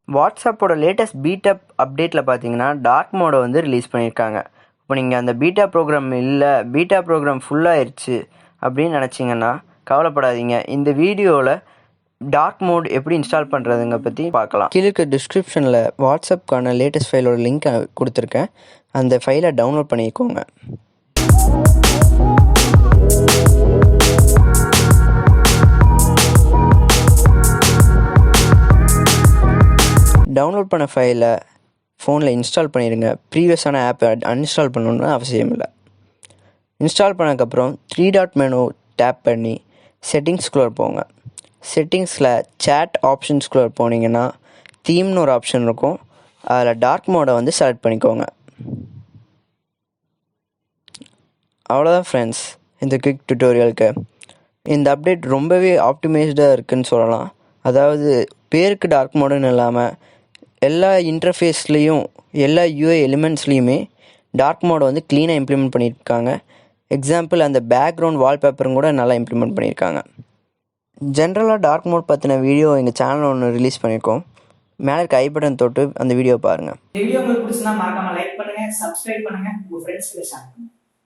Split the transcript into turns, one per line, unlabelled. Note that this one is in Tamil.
வாட்ஸ்அப்போட லேட்டஸ்ட் பீட்டா அப்டேட்டில் பார்த்தீங்கன்னா டார்க் மோடை வந்து ரிலீஸ் பண்ணியிருக்காங்க. இப்போ நீங்கள் அந்த பீட்டா ப்ரோக்ராம் இல்லை, பீட்டா ப்ரோக்ராம் ஃபுல்லாகிடுச்சு அப்படின்னு நினச்சிங்கன்னா கவலைப்படாதீங்க. இந்த வீடியோவில் டார்க் மோட் எப்படி இன்ஸ்டால் பண்ணுறதுங்க பற்றி பார்க்கலாம். கீழே இருக்க டிஸ்கிரிப்ஷனில் வாட்ஸ்அப்கான லேட்டஸ்ட் ஃபைலோட லிங்க் கொடுத்துருக்கேன். அந்த ஃபைலை டவுன்லோட் பண்ணிக்கோங்க. டவுன்லோட் பண்ண ஃபைலை ஃபோனில் இன்ஸ்டால் பண்ணிடுங்க. ப்ரீவியஸான ஆப்பை அன்இன்ஸ்டால் பண்ணணுன்னு அவசியம் இல்லை. இன்ஸ்டால் பண்ணதுக்கப்புறம் 3 டாட் மெனு டேப் பண்ணி செட்டிங்ஸ்குள்ளே போங்க. செட்டிங்ஸில் சேட் ஆப்ஷன்ஸ்குள்ளே போனீங்கன்னா தீம்னு ஒரு ஆப்ஷன் இருக்கும். அதில் டார்க் மோடை வந்து செலக்ட் பண்ணிக்கோங்க. அவ்வளோதான் ஃப்ரெண்ட்ஸ், இந்த குவிக் டியூட்டோரியலுக்கு. இந்த அப்டேட் ரொம்பவே ஆப்டிமைஸ்டாக இருக்குதுன்னு சொல்லலாம். அதாவது பேருக்கு டார்க் மோடுன்னு இல்லாமல் எல்லா இன்டர்ஃபேஸ்லேயும் எல்லா யூஐ எலிமெண்ட்ஸ்லேயுமே டார்க் மோடை வந்து க்ளீனாக இம்ப்ளிமெண்ட் பண்ணியிருக்காங்க. எக்ஸாம்பிள், அந்த பேக்ரவுண்ட் வால்பேப்பரும் கூட நல்லா இம்ப்ளிமெண்ட் பண்ணியிருக்காங்க. ஜென்ரலாக டார்க் மோட் பற்றின வீடியோ எங்கள் சேனலில் ஒன்று ரிலீஸ் பண்ணியிருக்கோம். மேலே இருக்க ஐ பட்டன் தொட்டு அந்த வீடியோ பாருங்கள்.
வீடியோ உங்களுக்கு பிடிச்சிருந்தா மறக்காமல் லைக் பண்ணுங்கள், சப்ஸ்கிரைப் பண்ணுங்கள், உங்கள் ஃப்ரெண்ட்ஸ்க்கு ஷேர் பண்ணுங்கள்.